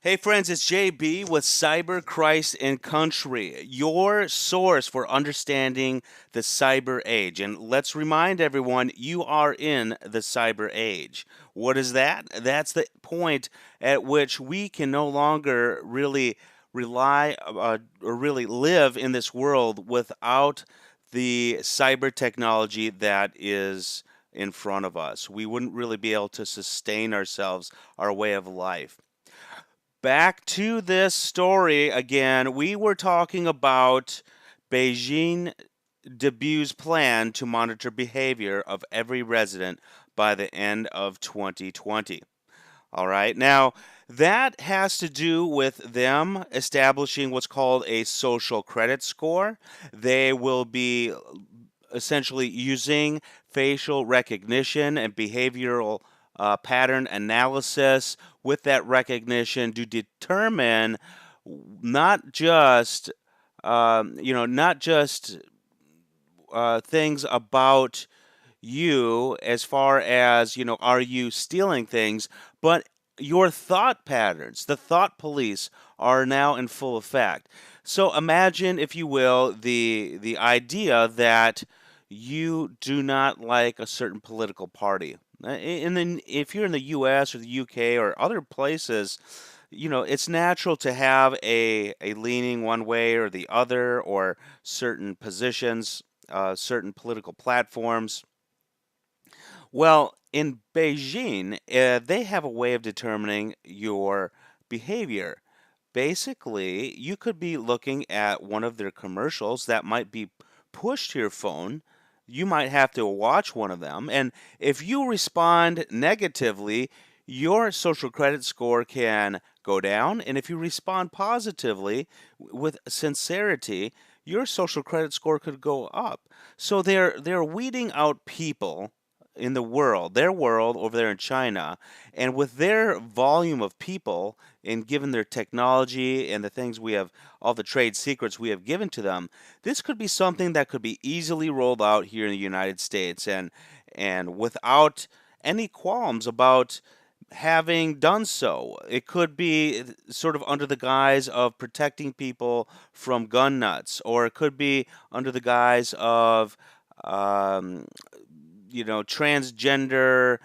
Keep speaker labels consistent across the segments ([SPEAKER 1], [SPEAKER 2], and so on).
[SPEAKER 1] Hey friends, it's JB with Cyber Christ and Country, your source for understanding the cyber age. And let's remind everyone, you are in the cyber age. What is that? That's the point at which we can no longer really rely or really live in this world without the cyber technology that is in front of us. We wouldn't really be able to sustain ourselves, our way of life. Back to this story again. We were talking about Beijing Debu's plan to monitor behavior of every resident by the end of 2020. All right. Now, that has to do with them establishing what's called a social credit score. They will be essentially using facial recognition and behavioral pattern analysis with that recognition to determine not just not just things about you as far as, are you stealing things, but your thought patterns, the thought police are now in full effect. So imagine, if you will, the idea that you do not like a certain political party. And then if you're in the US or the UK or other places, it's natural to have a leaning one way or the other, or certain positions, certain political platforms. Well, in Beijing, they have a way of determining your behavior. Basically, you could be looking at one of their commercials that might be pushed to your phone. You might have to watch one of them. And if you respond negatively, your social credit score can go down. And if you respond positively with sincerity, your social credit score could go up. So they're weeding out people in the world, their world over there in China, and with their volume of people, and given their technology and the things we have, all the trade secrets we have given to them, this could be something that could be easily rolled out here in the United States, and without any qualms about having done so. It could be sort of under the guise of protecting people from gun nuts, or it could be under the guise of um, transgender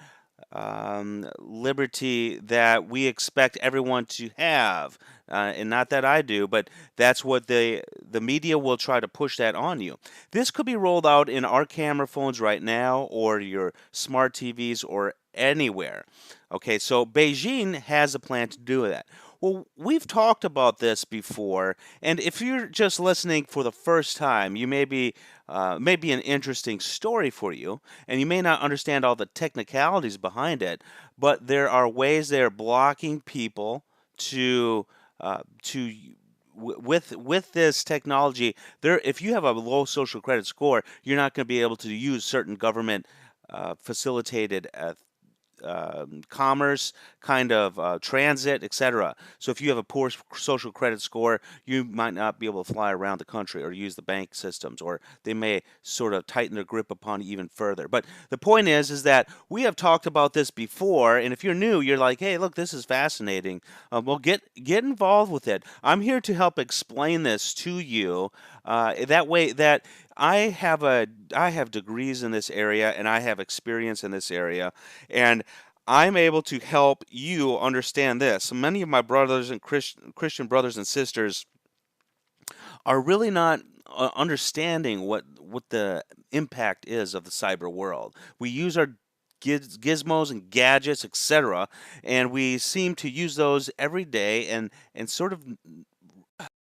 [SPEAKER 1] liberty that we expect everyone to have. And not that I do, but that's what the media will try to push that on you. This could be rolled out in our camera phones right now, or your smart TVs, or anywhere. Okay, so Beijing has a plan to do that. Well, we've talked about this before, and if you're just listening for the first time, you may be an interesting story for you, and you may not understand all the technicalities behind it, but there are ways they're blocking people to with this technology. There, if you have a low social credit score, you're not going to be able to use certain government facilitated commerce, kind of transit, etc. So if you have a poor social credit score, you might not be able to fly around the country or use the bank systems, or they may sort of tighten their grip upon you even further. But the point is that we have talked about this before, and if you're new, you're like, hey, look, this is fascinating. Well, get involved with it. I'm here to help explain this to you. That way, that I have degrees in this area, and I have experience in this area, and I'm able to help you understand this. Many of my brothers and Christian brothers and sisters are really not understanding what the impact is of the cyber world. We use our gizmos and gadgets, etc., and we seem to use those every day, and sort of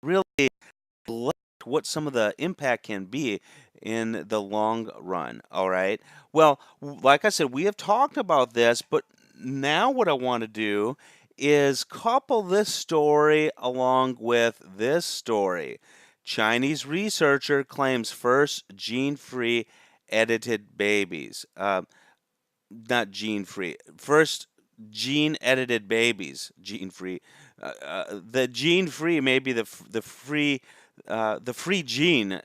[SPEAKER 1] really neglect what some of the impact can be in the long run. All right. Well, like I said, we have talked about this, but now what I want to do is couple this story along with this story. Chinese researcher claims first gene free edited babies. Not gene free. First gene edited babies, gene free. The gene free may be the free gene,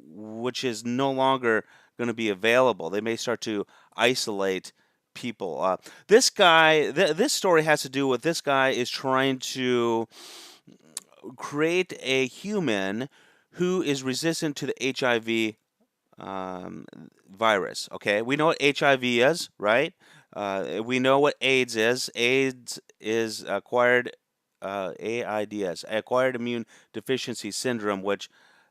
[SPEAKER 1] which is no longer going to be available. They may start to isolate people. This guy, this story has to do with this guy is trying to create a human who is resistant to the HIV um, virus. Okay, we know what HIV is, right? We know what AIDS is. AIDS is acquired AIDS, acquired immune deficiency syndrome, which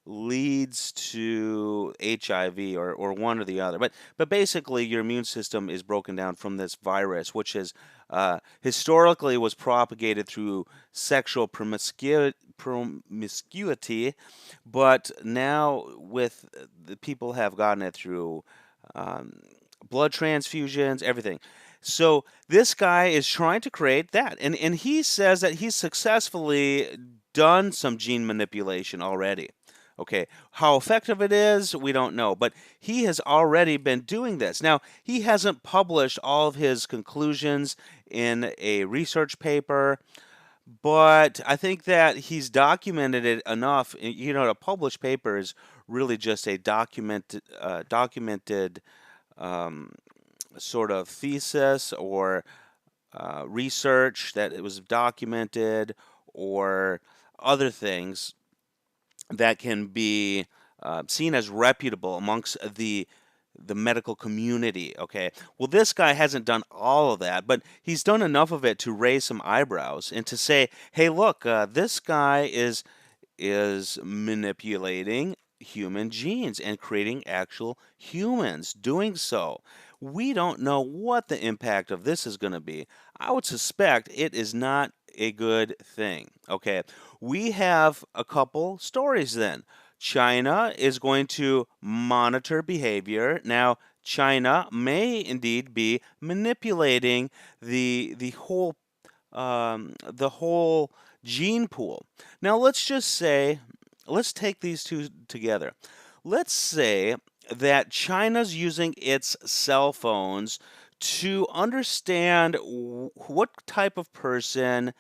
[SPEAKER 1] leads to HIV or one or the other. But basically, your immune system is broken down from this virus, which is historically was propagated through sexual promiscuity, but now with the people have gotten it through um, blood transfusions, everything. So this guy is trying to create that, and he says that he's successfully done some gene manipulation already. Okay, how effective it is, we don't know, but he has already been doing this. Now, he hasn't published all of his conclusions in a research paper, but I think that he's documented it enough. A published paper is really just a documented um, sort of thesis or research that it was documented or other things that can be seen as reputable amongst the medical community. Okay, well, this guy hasn't done all of that, but he's done enough of it to raise some eyebrows and to say, "Hey, look, this guy is manipulating human genes and creating actual humans doing so. We don't know what the impact of this is going to be. I would suspect it is not a good thing." Okay, we have a couple stories then. China is going to monitor behavior. Now, China may indeed be manipulating the whole gene pool. Now, let's take these two together. Let's say that China's using its cell phones to understand what type of person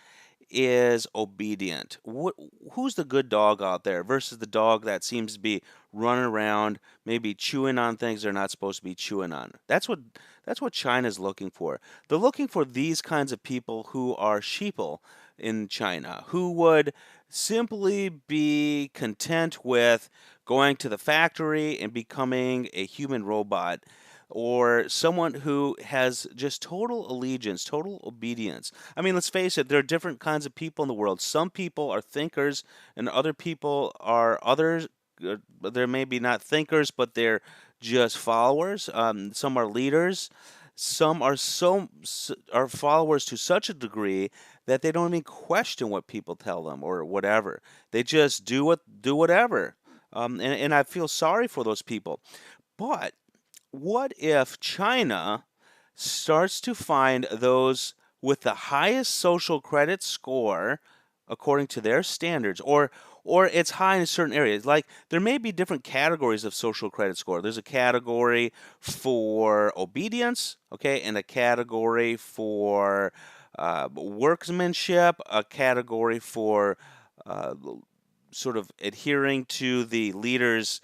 [SPEAKER 1] is obedient. Who's the good dog out there versus the dog that seems to be running around, maybe chewing on things they're not supposed to be chewing on. That's what China's looking for. They're looking for these kinds of people who are sheeple in China, who would simply be content with going to the factory and becoming a human robot, or someone who has just total allegiance, total obedience. I mean, let's face it, there are different kinds of people in the world. Some people are thinkers, and other people are others. They're maybe not thinkers, but they're just followers. Some are leaders. Some are followers to such a degree that they don't even question what people tell them or whatever. They just do whatever. And I feel sorry for those people. But what if China starts to find those with the highest social credit score according to their standards, or it's high in certain areas? Like, there may be different categories of social credit score. There's a category for obedience, okay, and a category for workmanship, a category for uh, sort of adhering to the leader's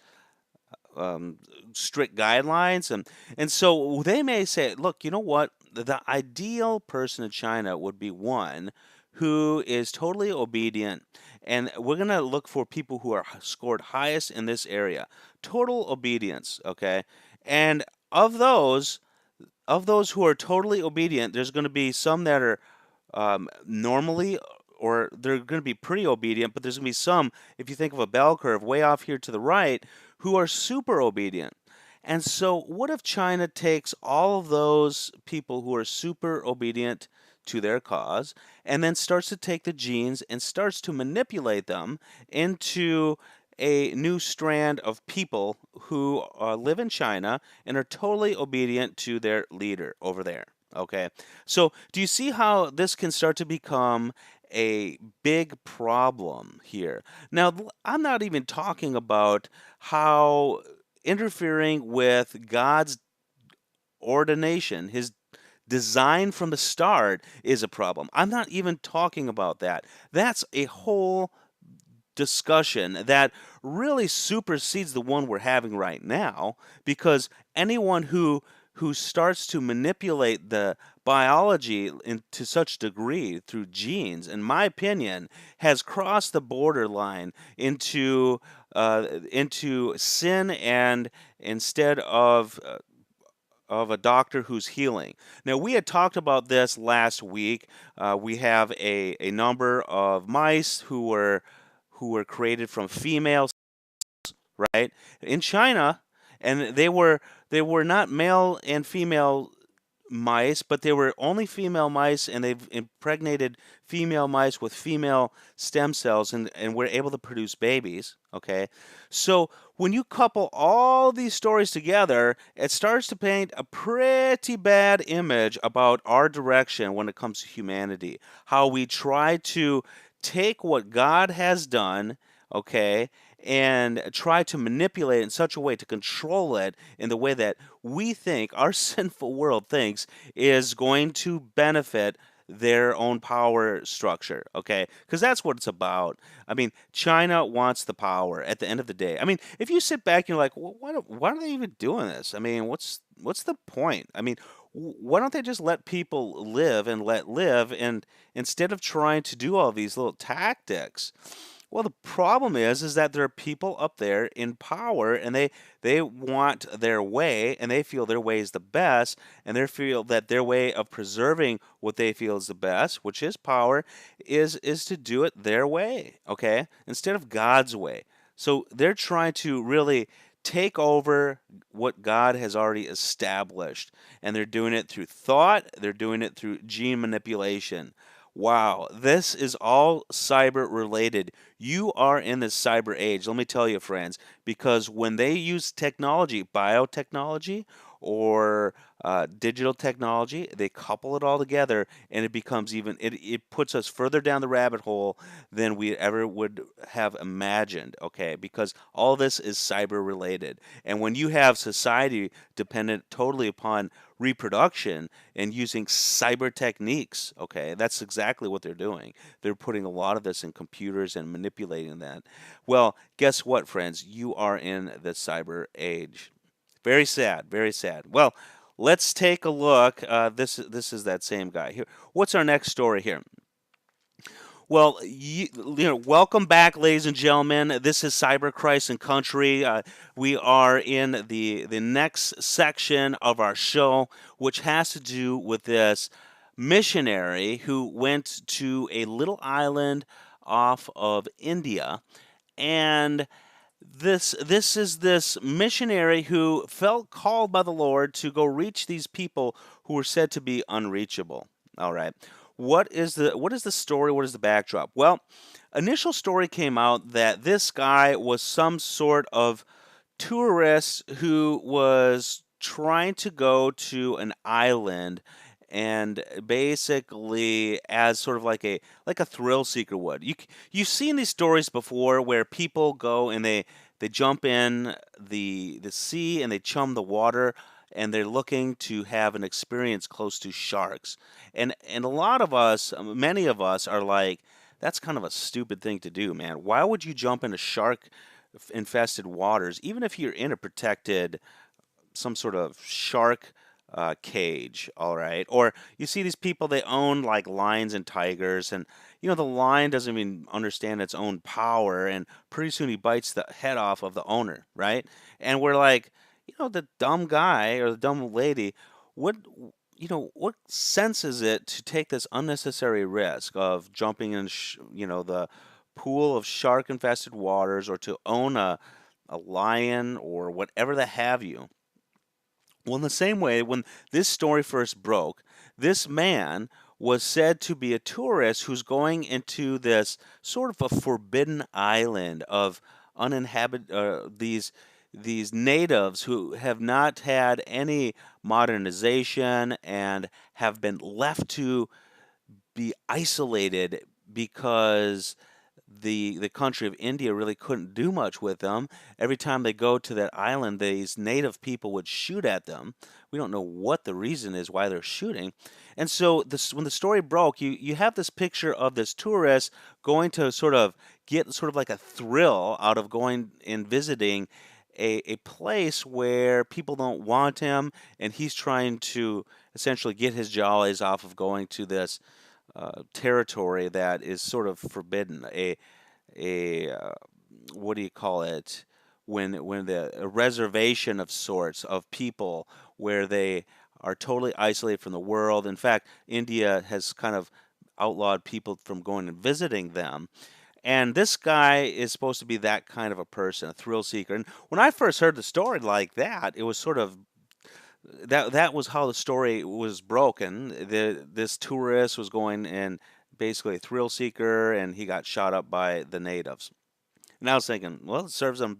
[SPEAKER 1] um, strict guidelines, and so they may say, look, you know what, the ideal person in China would be one who is totally obedient, and we're going to look for people who are scored highest in this area, total obedience. Okay, and of those who are totally obedient, there's going to be some that are normally, or they're going to be pretty obedient, but there's going to be some, if you think of a bell curve way off here to the right, who are super obedient. And so, what if China takes all of those people who are super obedient to their cause and then starts to take the genes and starts to manipulate them into a new strand of people who live in China and are totally obedient to their leader over there? Okay. So, do you see how this can start to become a big problem here? Now, I'm not even talking about how interfering with God's ordination, his design from the start, is a problem. I'm not even talking about that. That's a whole discussion that really supersedes the one we're having right now, because anyone who who starts to manipulate the biology to such degree through genes, in my opinion, has crossed the borderline into sin, and instead of a doctor who's healing. Now, we had talked about this last week. We have a number of mice who were created from females, right, in China, and they were not male and female mice, but they were only female mice, and they've impregnated female mice with female stem cells, and we're able to produce babies. Okay. So when you couple all these stories together, it starts to paint a pretty bad image about our direction when it comes to humanity. How we try to take what God has done, okay, and try to manipulate it in such a way to control it in the way that we think, our sinful world thinks, is going to benefit their own power structure, okay? Because that's what it's about. I mean, China wants the power at the end of the day. I mean, if you sit back and you're like, well, why are they even doing this? I mean, what's the point? I mean, why don't they just let people live and let live, and instead of trying to do all these little tactics? Well, the problem is that there are people up there in power, and they want their way, and they feel their way is the best, and they feel that their way of preserving what they feel is the best, which is power, is to do it their way, okay, instead of God's way. So they're trying to really take over what God has already established, and they're doing it through thought, they're doing it through gene manipulation. Wow, this is all cyber related. You are in the cyber age, let me tell you, friends, because when they use technology, biotechnology, or digital technology, they couple it all together, and it becomes it puts us further down the rabbit hole than we ever would have imagined, okay? Because all this is cyber related. And when you have society dependent totally upon reproduction and using cyber techniques, okay, that's exactly what they're doing. They're putting a lot of this in computers and manipulating that. Well, guess what, friends? You are in the cyber age. Very sad, very sad. Well, let's take a look. This is that same guy here. What's our next story here? Well, welcome back, ladies and gentlemen. This is Cyber Christ and Country. We are in the next section of our show, which has to do with this missionary who went to a little island off of India, and this is this missionary who felt called by the Lord to go reach these people who were said to be unreachable. All right. What is the story? What is the backdrop? Well, initial story came out that this guy was some sort of tourist who was trying to go to an island, and basically as sort of like a thrill seeker would. You've seen these stories before where people go and they jump in the sea and they chum the water, and they're looking to have an experience close to sharks. And a lot of us, many of us are like, that's kind of a stupid thing to do, man. Why would you jump into shark infested waters, even if you're in a protected, some sort of shark cage, all right? Or you see these people, they own like lions and tigers, and the lion doesn't even understand its own power, and pretty soon he bites the head off of the owner, right? And we're like, the dumb guy or the dumb lady, what what sense is it to take this unnecessary risk of jumping in the pool of shark infested waters, or to own a lion or whatever the have you? Well, in the same way, when this story first broke, this man was said to be a tourist who's going into this sort of a forbidden island of uninhabited, these natives who have not had any modernization and have been left to be isolated because the country of India really couldn't do much with them. Every time they go to that island, these native people would shoot at them. We don't know what the reason is why they're shooting. And so when the story broke, you have this picture of this tourist going to sort of get sort of like a thrill out of going and visiting a place where people don't want him, and he's trying to essentially get his jollies off of going to this territory that is sort of forbidden. A what do you call it? When the a reservation of sorts of people where they are totally isolated from the world. In fact, India has kind of outlawed people from going and visiting them. And this guy is supposed to be that kind of a person, a thrill seeker. And when I first heard the story like that, it was sort of that was how the story was broken. This tourist was going and basically a thrill seeker, and he got shot up by the natives. And I was thinking, well, it serves him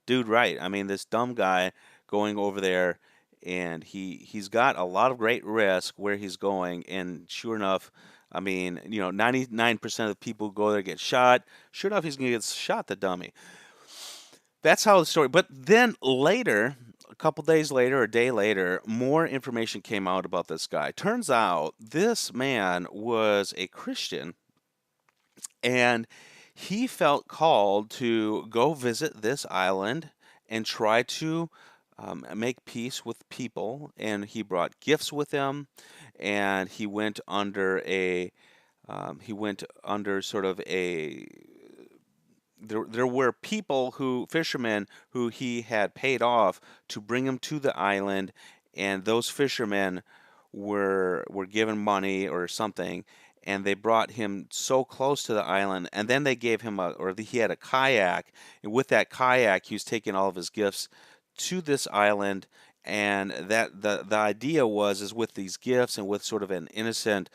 [SPEAKER 1] dude right. I mean, this dumb guy going over there, and he's got a lot of great risk where he's going, and sure enough, I mean, 99% of the people who go there get shot. Sure enough, he's gonna get shot, the dummy. That's how the story. But then later, a couple days later, a day later, more information came out about this guy. Turns out this man was a Christian, and he felt called to go visit this island and try to make peace with people. And he brought gifts with him, and he went under sort of a there were people who fishermen who he had paid off to bring him to the island, and those fishermen were given money or something, and they brought him so close to the island, and then they gave him he had a kayak, and with that kayak he was taking all of his gifts to this island. And that the idea was is with these gifts and with sort of an innocent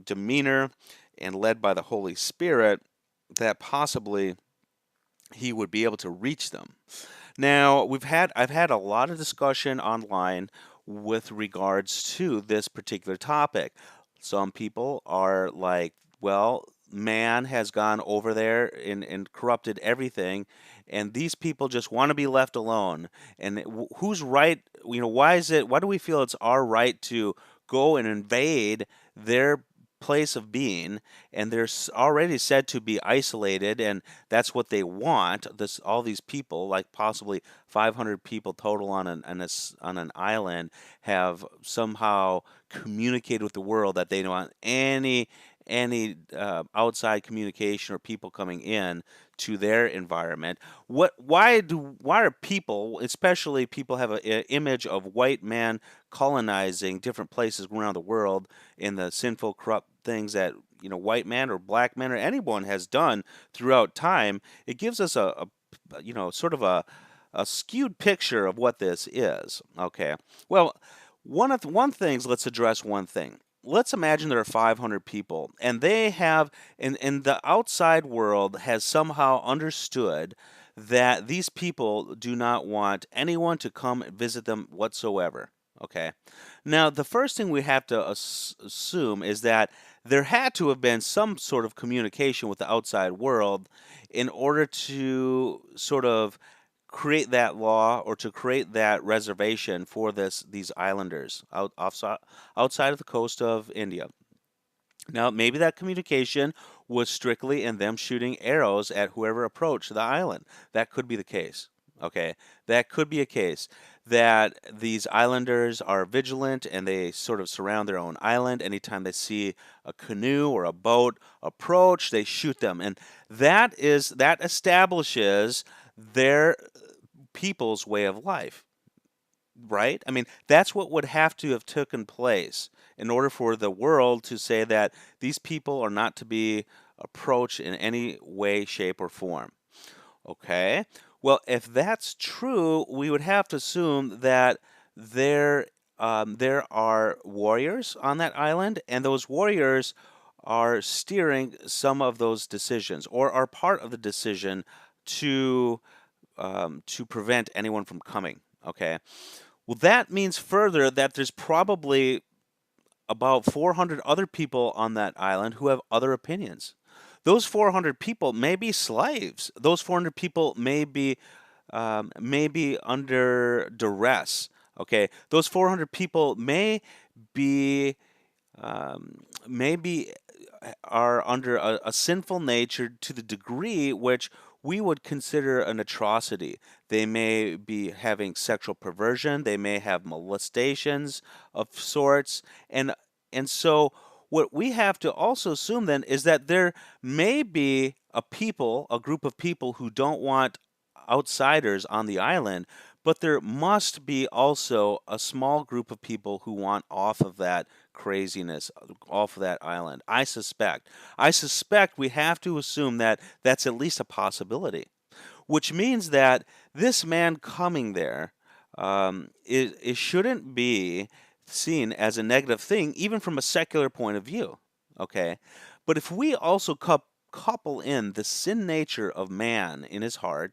[SPEAKER 1] demeanor and led by the Holy Spirit, that possibly he would be able to reach them. Now, I've had a lot of discussion online with regards to this particular topic. Some people are like, well, man has gone over there and corrupted everything, and these people just want to be left alone. And who's right? Why do we feel it's our right to go and invade their place of being, and they're already said to be isolated, and that's what they want. All these people, like possibly 500 people total on an island, have somehow communicated with the world that they don't want any outside communication or people coming in to their environment. Why are people, especially people, have an image of white man colonizing different places around the world in the sinful, corrupt things that white man or black man or anyone has done throughout time? It gives us sort of a skewed picture of what this is. Okay, well, one thing. Let's address one thing. Let's imagine there are 500 people, and they have, and the outside world has somehow understood that these people do not want anyone to come visit them whatsoever. Okay. Now, the first thing we have to assume is that there had to have been some sort of communication with the outside world in order to sort of create that law or to create that reservation for these islanders outside of the coast of India. Now, maybe that communication was strictly in them shooting arrows at whoever approached the island. That could be the case. Okay, that could be a case that these islanders are vigilant and they sort of surround their own island. Anytime they see a canoe or a boat approach, they shoot them, and that establishes their people's way of life, right? I mean, that's what would have to have taken place in order for the world to say that these people are not to be approached in any way, shape, or form. Okay? Well, if that's true, we would have to assume that there there are warriors on that island, and those warriors are steering some of those decisions or are part of the decision to to prevent anyone from coming. Okay. Well, that means further that there's probably about 400 other people on that island who have other opinions. Those 400 people may be slaves. Those 400 people may be under duress. Okay, those 400 people be maybe are under a sinful nature to the degree which we would consider an atrocity. They may be having sexual perversion, they may have molestations of sorts, and so what we have to also assume then is that there may be a group of people who don't want outsiders on the island, but there must be also a small group of people who want off of that craziness, off of that island. I suspect we have to assume that that's at least a possibility, which means that this man coming there, it shouldn't be seen as a negative thing, even from a secular point of view. Okay, but if we also couple in the sin nature of man in his heart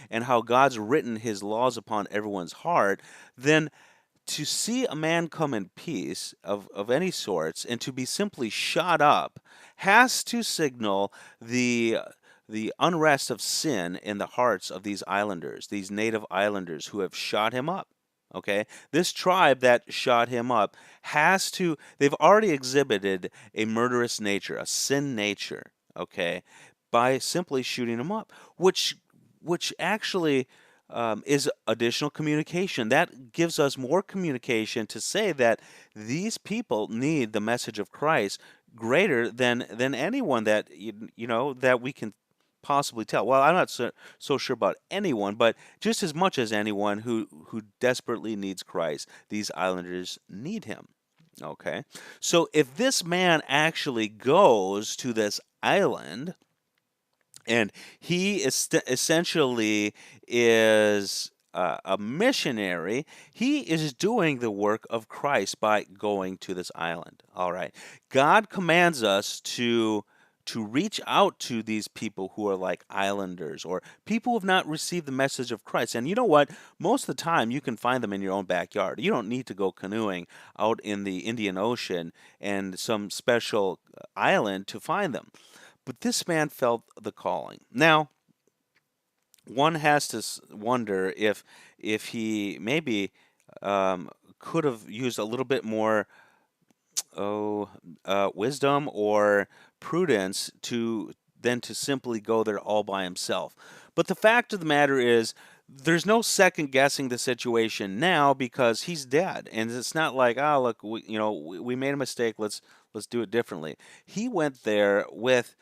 [SPEAKER 1] and how God's written his laws upon everyone's heart, then to see a man come in peace of any sorts and to be simply shot up has to signal the unrest of sin in the hearts of these islanders, these native islanders who have shot him up. Okay, this tribe that shot him up they've already exhibited a murderous nature, a sin nature, okay, by simply shooting him up, which actually is additional communication. That gives us more communication to say that these people need the message of Christ greater than anyone that that we can possibly tell. Well, I'm not so sure about anyone, but just as much as anyone who desperately needs Christ, these islanders need him. Okay, so if this man actually goes to this island and he essentially is a missionary. He is doing the work of Christ by going to this island. All right, God commands us to reach out to these people who are like islanders or people who have not received the message of Christ. And you know what? Most of the time, you can find them in your own backyard. You don't need to go canoeing out in the Indian Ocean and some special island to find them. But this man felt the calling. Now, one has to wonder if he maybe could have used a little bit more wisdom or prudence to simply go there all by himself. But the fact of the matter is, there's no second guessing the situation now because he's dead, and it's not like, oh look, we made a mistake. Let's do it differently. He went there with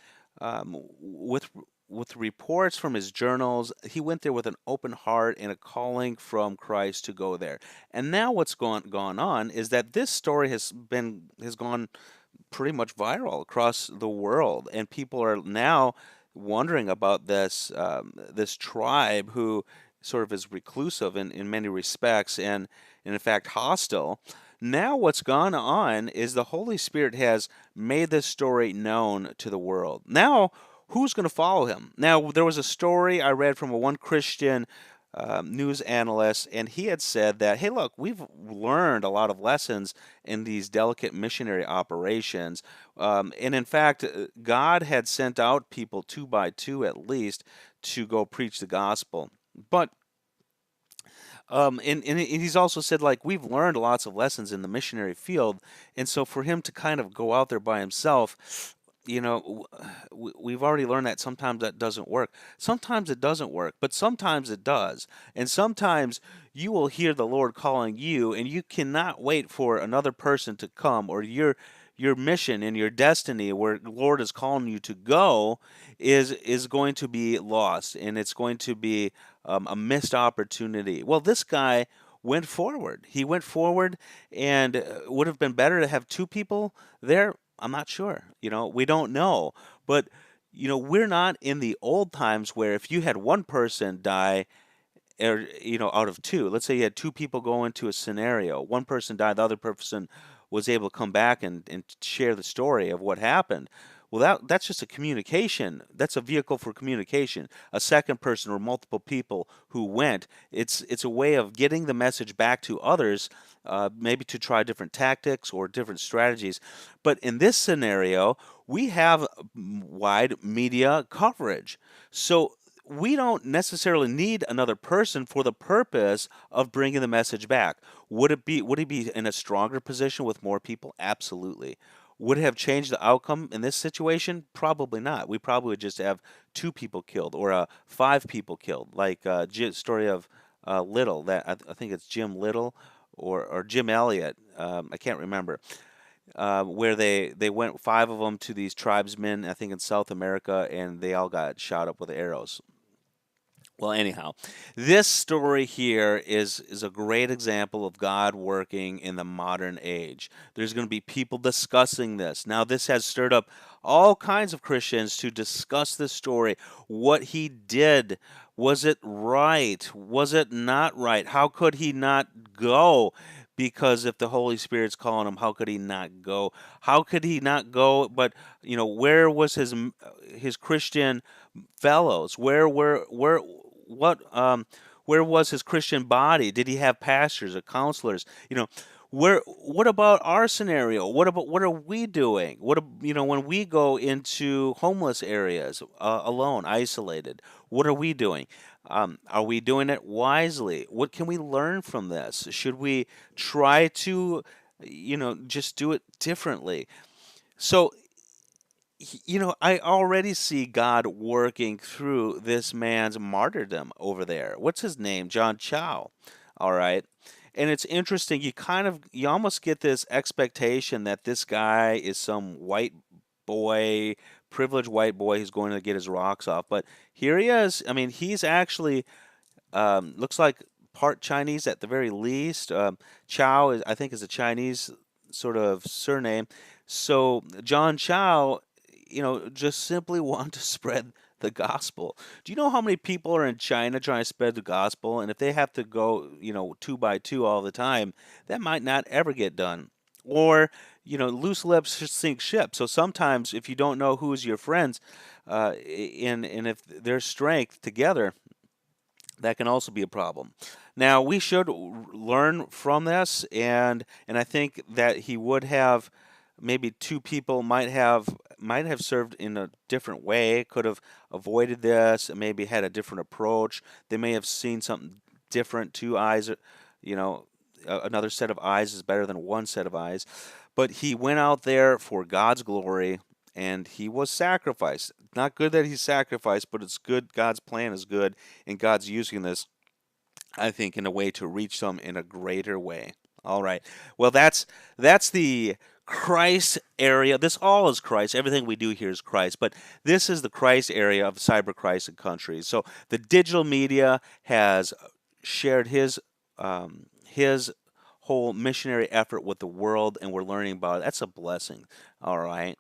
[SPEAKER 1] reports from his journals. He went there with an open heart and a calling from Christ to go there. And now what's gone on is that this story has gone pretty much viral across the world, and people are now wondering about this tribe who sort of is reclusive in many respects and in fact hostile. Now what's gone on is the Holy Spirit has made this story known to the world. Now who's going to follow him? Now there was a story I read from one Christian news analyst, and he had said that, hey, look, we've learned a lot of lessons in these delicate missionary operations. And in fact, God had sent out people two by two at least to go preach the gospel. But and he's also said, like, we've learned lots of lessons in the missionary field, and so for him to kind of go out there by himself, we've already learned that sometimes that doesn't work. Sometimes it doesn't work, but sometimes it does. And sometimes you will hear the Lord calling you, and you cannot wait for another person to come, or your mission and your destiny where the Lord is calling you to go is going to be lost, and it's going to be a missed opportunity. Well, this guy went forward. He went forward, and would have been better to have two people there. I'm not sure. We don't know. But, we're not in the old times where if you had one person die, or, out of two, let's say you had two people go into a scenario, one person died, the other person was able to come back and share the story of what happened. Well, that's just a communication. That's a vehicle for communication. A second person or multiple people who went. It's a way of getting the message back to others, maybe to try different tactics or different strategies. But in this scenario, we have wide media coverage. So we don't necessarily need another person for the purpose of bringing the message back. Would he be in a stronger position with more people? Absolutely. Would it have changed the outcome in this situation? Probably not. We probably would just have two people killed or five people killed, like story of Little. That I think it's Jim Little or Jim Elliott. I can't remember. Where they went five of them to these tribesmen, I think in South America, and they all got shot up with arrows. Well, anyhow, this story here is a great example of God working in the modern age. There's going to be people discussing this. Now, this has stirred up all kinds of Christians to discuss this story. What he did, was it right? Was it not right? How could he not go? Because if the Holy Spirit's calling him, how could he not go? How could he not go? But where was his Christian fellows? What where was his Christian body? Did he have pastors or counselors? What about our scenario? What are we doing? When we go into homeless areas alone, isolated? What are we doing? Are we doing it wisely? What can we learn from this? Should we try to, just do it differently? So I already see God working through this man's martyrdom over there. What's his name? John Chau. All right. And it's interesting. You almost get this expectation that this guy is some white boy, privileged white boy who's going to get his rocks off. But here he is. I mean, he's actually looks like part Chinese at the very least. Chow I think, is a Chinese sort of surname. So John Chow, just simply want to spread the gospel. Do you know how many people are in China trying to spread the gospel? And if they have to go, two by two all the time, that might not ever get done. Or, loose lips sink ships. So sometimes if you don't know who's your friends, and if there's strength together, that can also be a problem. Now, we should learn from this, and I think that he would have maybe two people might have served in a different way, could have avoided this, and maybe had a different approach. They may have seen something different. Two eyes, you know, another set of eyes is better than one set of eyes. But he went out there for God's glory, and he was sacrificed. Not good that he's sacrificed, but it's good. God's plan is good, and God's using this, I think, in a way to reach them in a greater way. All right. Well, that's the Christ area. This all is Christ. Everything we do here is Christ, but this is the Christ area of cyber Christ and countries. So the digital media has shared his whole missionary effort with the world, and we're learning about it. That's a blessing. All right.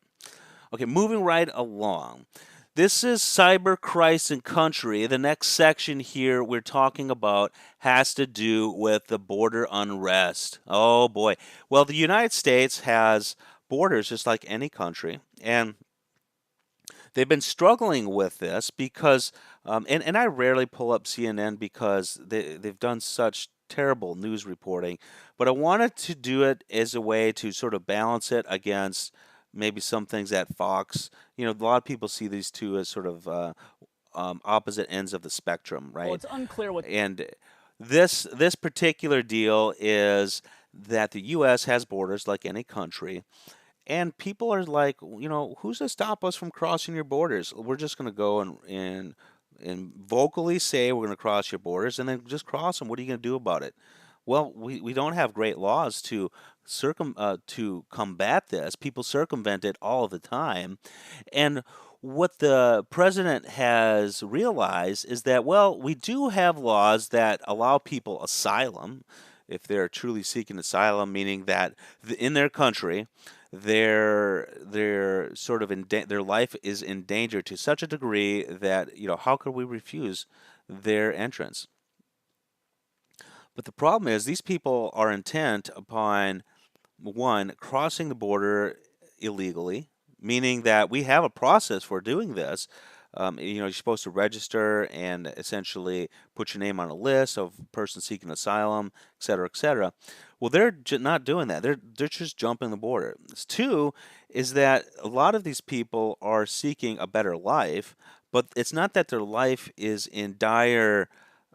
[SPEAKER 1] Okay, moving right along. This is Cyber Christ and Country. The next section here we're talking about has to do with the border unrest. Oh boy. Well, the United States has borders just like any country, and they've been struggling with this because, and I rarely pull up CNN because they've done such terrible news reporting, but I wanted to do it as a way to sort of balance it against maybe some things that Fox, a lot of people see these two as sort of opposite ends of the spectrum,
[SPEAKER 2] Well,
[SPEAKER 1] right?
[SPEAKER 2] it's unclear what.
[SPEAKER 1] And this particular deal is that the U.S. has borders like any country, and people are like, who's to stop us from crossing your borders? We're just going to go and vocally say we're going to cross your borders, and then just cross them. What are you going to do about it? Well, we don't have great laws to combat this. People circumvent it all the time, and what the president has realized is that, well, we do have laws that allow people asylum if they're truly seeking asylum, meaning that in their country, their sort of their life is in danger to such a degree that, how could we refuse their entrance? But the problem is these people are intent upon, one, crossing the border illegally, meaning that we have a process for doing this. You're supposed to register and essentially put your name on a list of persons seeking asylum, et cetera, et cetera. Well, they're not doing that. They're just jumping the border. Two is that a lot of these people are seeking a better life, but it's not that their life is in dire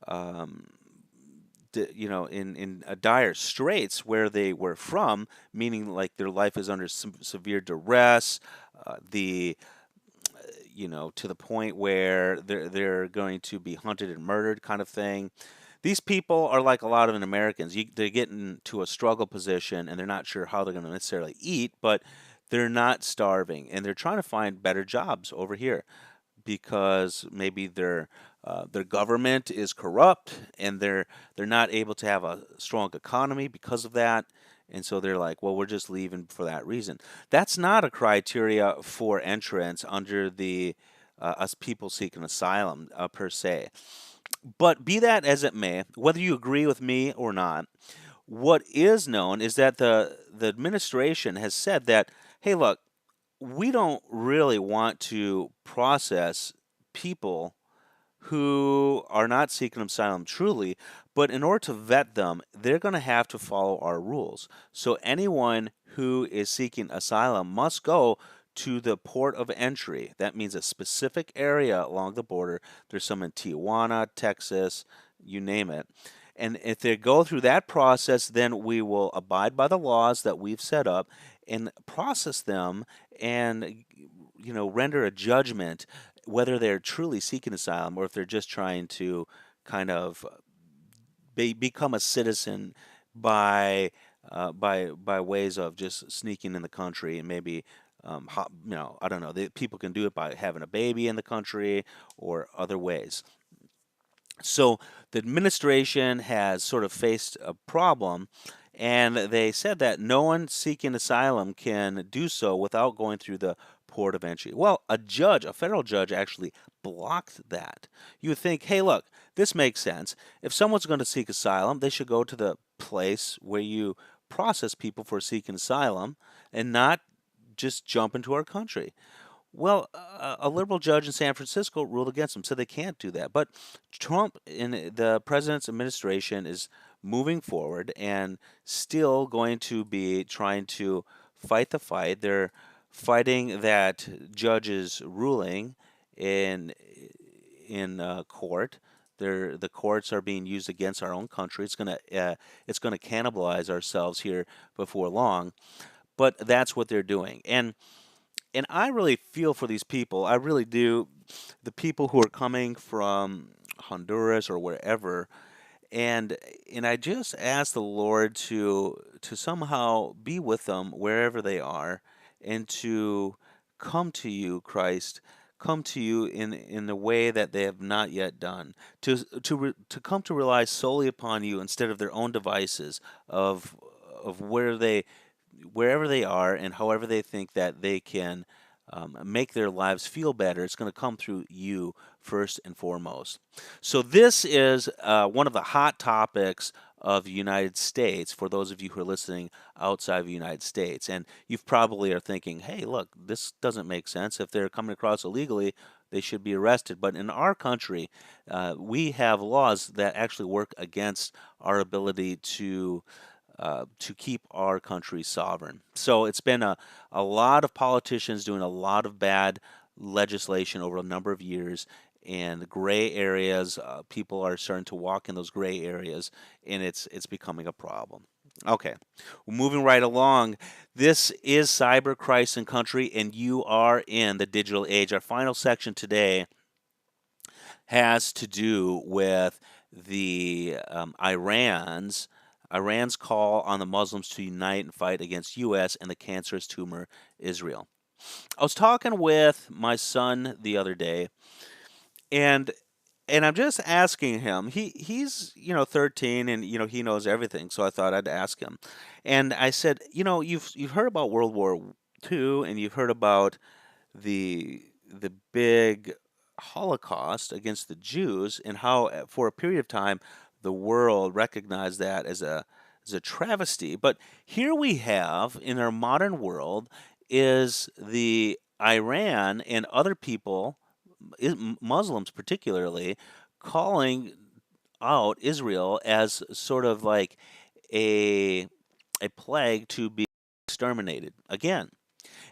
[SPEAKER 1] um, in dire straits where they were from, meaning like their life is under severe duress, the to the point where they're going to be hunted and murdered, kind of thing. These people are like a lot of Americans. They get into a struggle position and they're not sure how they're going to necessarily eat, but they're not starving and they're trying to find better jobs over here because maybe their government is corrupt and they're not able to have a strong economy because of that. And so they're like, well, we're just leaving for that reason. That's not a criteria for entrance under the us people seeking asylum per se. But be that as it may, whether you agree with me or not, what is known is that the administration has said that, hey, look, we don't really want to process people who are not seeking asylum truly, but in order to vet them, they're going to have to follow our rules. So anyone who is seeking asylum must go to the port of entry. That means a specific area along the border. There's some in Tijuana, Texas, you name it. And if they go through that process, then we will abide by the laws that we've set up and process them and render a judgment whether they're truly seeking asylum or if they're just trying to kind of become a citizen by by ways of just sneaking in the country and maybe I don't know. People can do it by having a baby in the country or other ways. So the administration has sort of faced a problem, and they said that no one seeking asylum can do so without going through the port of entry. Well, a federal judge, actually blocked that. You would think, hey, look, this makes sense. If someone's going to seek asylum, they should go to the place where you process people for seeking asylum and not just jump into our country. Well, a liberal judge in San Francisco ruled against them, said they can't do that. But Trump in the president's administration is moving forward and still going to be trying to fight the fight. They're fighting that judge's ruling in court. The courts are being used against our own country. It's gonna cannibalize ourselves here before long. But that's what they're doing, and I really feel for these people. I really do. The people who are coming from Honduras or wherever, and I just ask the Lord to somehow be with them wherever they are, and to come to you, Christ, come to you in the way that they have not yet done, to come to rely solely upon you instead of their own devices of wherever they are and however they think that they can make their lives feel better. It's going to come through you first and foremost. So this is one of the hot topics of the United States for those of you who are listening outside of the United States. And you probably are thinking, hey, look, this doesn't make sense. If they're coming across illegally, they should be arrested. But in our country, we have laws that actually work against our ability to keep our country sovereign. So it's been a lot of politicians doing a lot of bad legislation over a number of years. And the gray areas, people are starting to walk in those gray areas, and it's becoming a problem. Okay, well, moving right along. This is Cyber Christ and Country, and you are in the digital age. Our final section today has to do with the Iran's call on the Muslims to unite and fight against U.S. and the cancerous tumor Israel. I was talking with my son the other day, and I'm just asking him. He's 13, and he knows everything. So I thought I'd ask him, and I said, you've heard about World War II, and you've heard about the big Holocaust against the Jews, and how for a period of time the world recognized that as a travesty. But here we have in our modern world is the Iran and other people, Muslims particularly, calling out Israel as sort of like a plague to be exterminated again.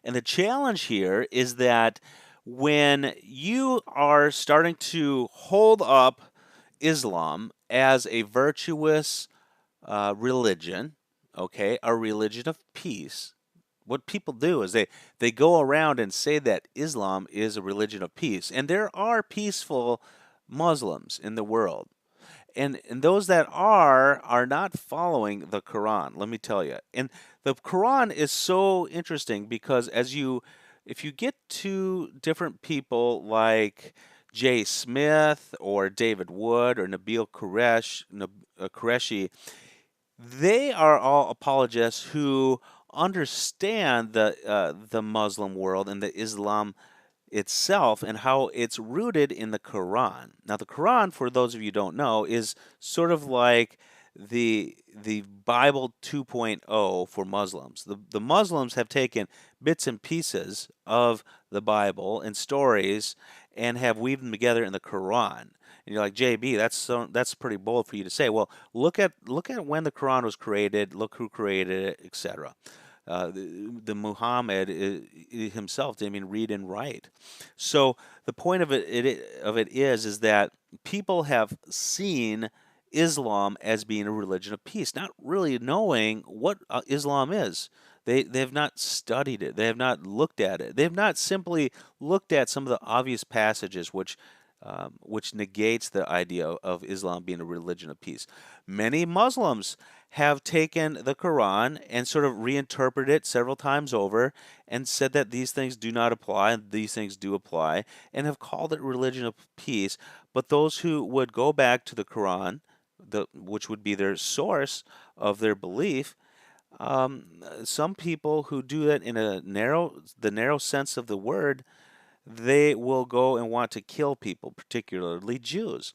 [SPEAKER 1] And the challenge here is that when you are starting to hold up Islam as a virtuous religion, okay, a religion of peace. What people do is they go around and say that Islam is a religion of peace, and there are peaceful Muslims in the world. And those that are not following the Quran, let me tell you. And the Quran is so interesting because if you get to different people like Jay Smith or David Wood or Qureshi, they are all apologists who understand the Muslim world and the Islam itself and how it's rooted in the Quran. Now, the Quran, for those of you who don't know, is sort of like the Bible 2.0 for Muslims. The Muslims have taken bits and pieces of the Bible and stories and have weaved them together in the Quran. And you're like, JB, that's pretty bold for you to say. Well, look at when the Quran was created, look who created it, etc. The Muhammad himself didn't even read and write. So the point of it is that people have seen Islam as being a religion of peace, not really knowing what Islam is. They have not studied it. They have not looked at it. They have not simply looked at some of the obvious passages which negates the idea of Islam being a religion of peace. Many Muslims have taken the Quran and sort of reinterpreted it several times over and said that these things do not apply and these things do apply and have called it religion of peace. But those who would go back to the Quran, which would be their source of their belief, some people who do that in the narrow sense of the word, they will go and want to kill people, particularly Jews.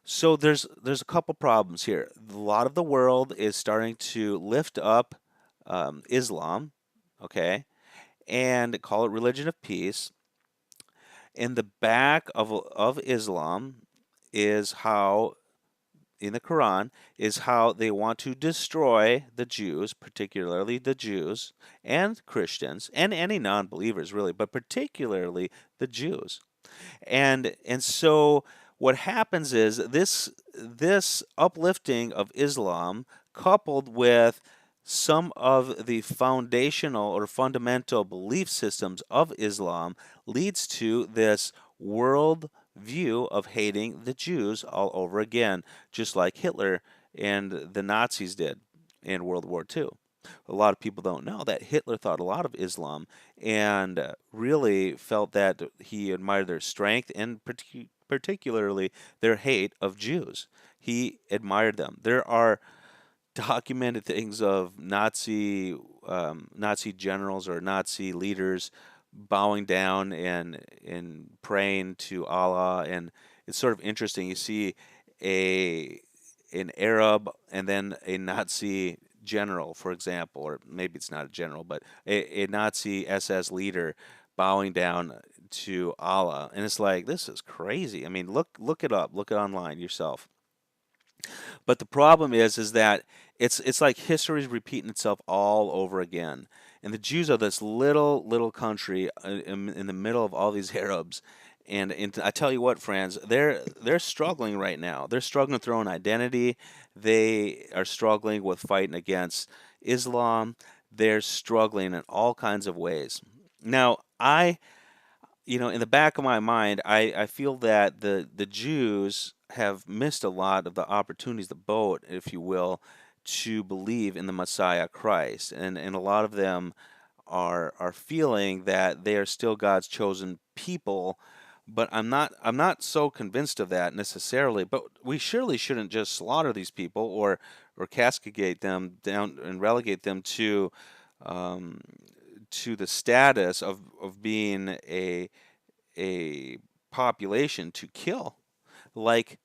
[SPEAKER 1] So there's a couple problems here. A lot of the world is starting to lift up Islam, okay, and call it religion of peace. In the back of Islam is how in the Quran is how they want to destroy the Jews, particularly the Jews and Christians and any non-believers really, but particularly the Jews. And so what happens is this uplifting of Islam coupled with some of the foundational or fundamental belief systems of Islam leads to this world view of hating the Jews all over again, just like Hitler and the Nazis did in World War II. A lot of people don't know that Hitler thought a lot of Islam and really felt that he admired their strength and particularly their hate of Jews. He admired them. There are documented things of Nazi generals or Nazi leaders bowing down and praying to Allah, and it's sort of interesting. You see a an Arab and then a Nazi general, for example, or maybe it's not a general, but a Nazi SS leader bowing down to Allah, and it's like this is crazy. I mean, look it up, look it online yourself. But the problem is that it's like history is repeating itself all over again. And the Jews are this little country in the middle of all these Arabs. And I tell you what, friends, they're struggling right now. They're struggling with their own identity. They are struggling with fighting against Islam. They're struggling in all kinds of ways. Now, in the back of my mind, I feel that the Jews have missed a lot of the opportunities, the boat, if you will, to believe in the Messiah Christ, and a lot of them are feeling that they are still God's chosen people. But I'm not so convinced of that necessarily. But we surely shouldn't just slaughter these people or castigate them down and relegate them um, to the status of being a population to kill, like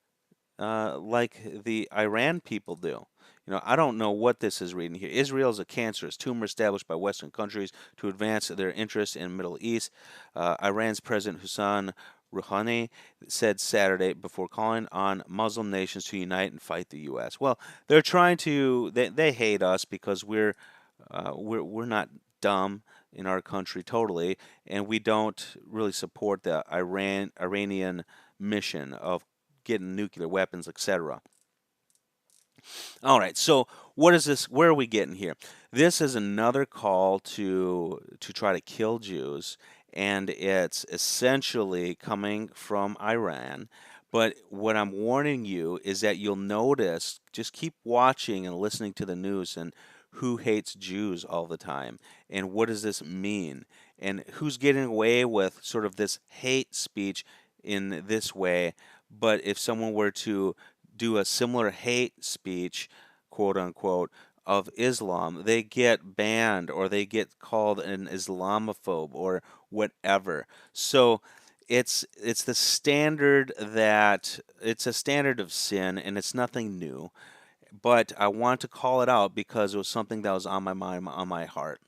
[SPEAKER 1] like the Iran people do. I don't know what this is reading here. Israel is a cancerous tumor established by Western countries to advance their interests in the Middle East. Iran's President Hassan Rouhani said Saturday before calling on Muslim nations to unite and fight the U.S. Well, they're trying to. They hate us because we're not dumb in our country totally, and we don't really support the Iranian mission of getting nuclear weapons, etc. All right. So what is this? Where are we getting here? This is another call to try to kill Jews, and it's essentially coming from Iran. But what I'm warning you is that you'll notice, just keep watching and listening to the news and who hates Jews all the time, and what does this mean, and who's getting away with sort of this hate speech in this way. But if someone were to do a similar hate speech, quote unquote, of Islam, they get banned or they get called an Islamophobe or whatever. So it's the standard that it's a standard of sin and it's nothing new. But I want to call it out because it was something that was on my mind, on my heart.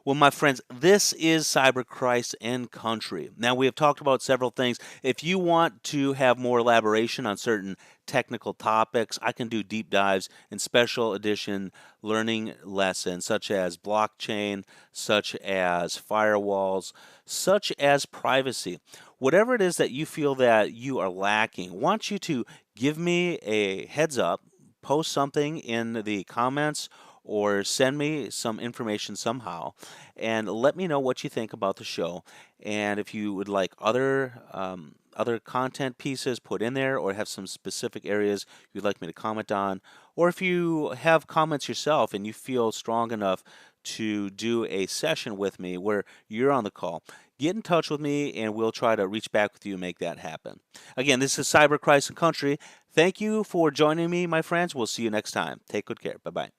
[SPEAKER 1] Well, my friends, this is Cyber Christ and Country. Now, we have talked about several things. If you want to have more elaboration on certain technical topics, I can do deep dives in special edition learning lessons such as blockchain, such as firewalls, such as privacy. Whatever it is that you feel that you are lacking, I want you to give me a heads up, post something in the comments or send me some information somehow and let me know what you think about the show. And if you would like other content pieces put in there or have some specific areas you'd like me to comment on, or if you have comments yourself and you feel strong enough to do a session with me where you're on the call, get in touch with me and we'll try to reach back with you and make that happen. Again, this is Cyber Christ and Country. Thank you for joining me, my friends. We'll see you next time. Take good care. Bye bye.